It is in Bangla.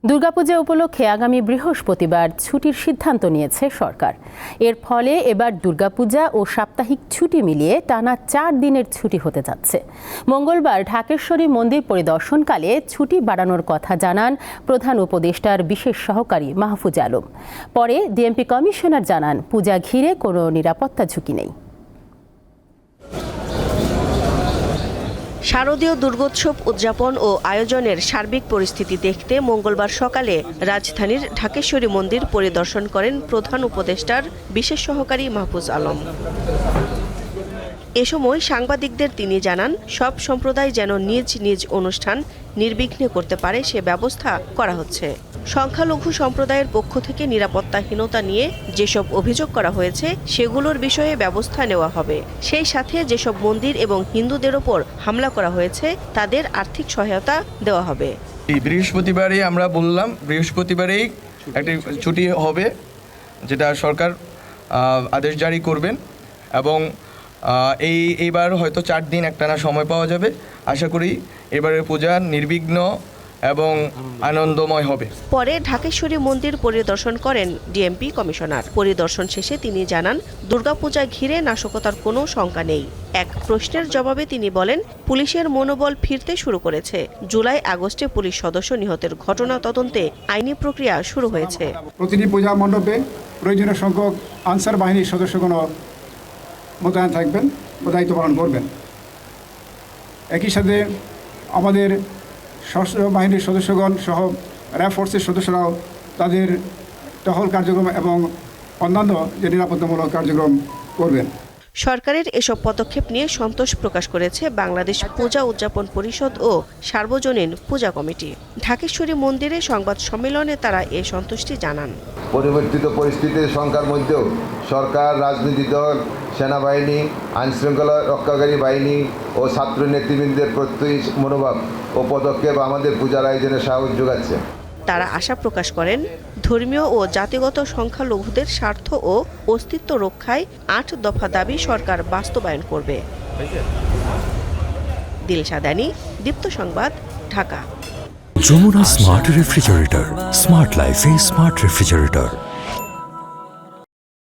দুর্গাপূজা উপলক্ষে আগামী বৃহস্পতিবার ছুটির সিদ্ধান্ত নিয়েছে সরকার। এর ফলে এবার দুর্গাপূজা ও সাপ্তাহিক ছুটি মিলিয়ে টানা 4 দিনের ছুটি হতে যাচ্ছে। মঙ্গলবার ঢাকেশ্বরী মন্দির পরিদর্শনকালে ছুটি বাড়ানোর কথা জানান প্রধান উপদেষ্টার বিশেষ সহকারী মাহফুজ আলম। পরে ডিএমপি কমিশনার জানান, পূজা ঘিরে কোনো নিরাপত্তা ঝুঁকি নেই। শারদীয় দুর্গোৎসব উদযাপন ও আয়োজনের সার্বিক পরিস্থিতি দেখতে মঙ্গলবার সকালে রাজধানীর ঢাকেশ্বরী মন্দির পরিদর্শন করেন প্রধান উপদেষ্টার বিশেষ সহকারী মাহফুজ আলম। এ সময় সাংবাদিকদের তিনি জানান, সব সম্প্রদায় যেন নিজ নিজ অনুষ্ঠান নির্বিঘ্নে করতে পারে সে ব্যবস্থা করা হচ্ছে। সংখ্যালঘু সম্প্রদায়ের পক্ষ থেকে নিরাপত্তাহীনতা নিয়ে যেসব অভিযোগ করা হয়েছে সেগুলোর বিষয়ে ব্যবস্থা নেওয়া হবে। সেই সাথে যেসব মন্দির এবং হিন্দুদের ওপর হামলা করা হয়েছে তাদের আর্থিক সহায়তা দেওয়া হবে। এই বৃহস্পতিবারে আমরা বললাম, বৃহস্পতিবারেই একটি ছুটি হবে, যেটা সরকার আদেশ জারি করবেন এবং এইবার হয়তো 4 দিন একটানা সময় পাওয়া যাবে। আশা করি এবারের পূজা নির্বিঘ্ন এবং আনন্দময় হবে। পরে ঢাকেশ্বরী মন্দির পরিদর্শন করেন ডিএমপি কমিশনার। পরিদর্শন শেষে তিনি জানান, দুর্গাপূজা ঘিরে নাশকতার কোনো শঙ্কা নেই। এক প্রশ্নের জবাবে তিনি বলেন, পুলিশের মনোবল ফিরতে শুরু করেছে। জুলাই আগস্টে পুলিশ সদস্য নিহতের ঘটনা তদন্তে আইনি প্রক্রিয়া শুরু হয়েছে। প্রতিটি পূজা মণ্ডপে প্রয়োজনীয় সংখ্যক আনসার বাহিনীর সদস্যগণ মোতায়েন থাকবেন ও দায়িত্ব পালন করবেন। একই সাথে আমাদের সশস্ত্র বাহিনীর সদস্যগণ সহ র্যাব ফোর্সের সদস্যরাও তাদের টহল কার্যক্রম এবং অন্যান্য যে নিরাপত্তামূলক কার্যক্রম করবেন। সরকারের এসব পদক্ষেপ নিয়ে সন্তোষ প্রকাশ করেছে বাংলাদেশ পূজা উদযাপন পরিষদ ও সার্বজনীন পূজা কমিটি। ঢাকেশ্বরী মন্দিরে সংবাদ সম্মেলনে তারা এ সন্তুষ্টি জানান। পরিবর্তিত পরিস্থিতির সংখ্যার মধ্যেও সরকার, রাজনৈতিক দল, সেনাবাহিনী, আইনশৃঙ্খলা রক্ষাকারী বাহিনী ও ছাত্র নেতৃবৃন্দের প্রত্যয়ী মনোভাব ও পদক্ষেপ আমাদের পূজার আয়োজনে সাহস যোগাচ্ছে। তারা আশা প্রকাশ করেন, ধর্মীয় ও জাতিগত সংখ্যালঘুদের স্বার্থ ও অস্তিত্ব রক্ষায় 8 দফা দাবি সরকার বাস্তবায়ন করবে। দিলশা দানি, দীপ্ত সংবাদ, Dhaka. Jamuna smart refrigerator, smart লাইফে স্মার্ট রেফ্রিজারেটর।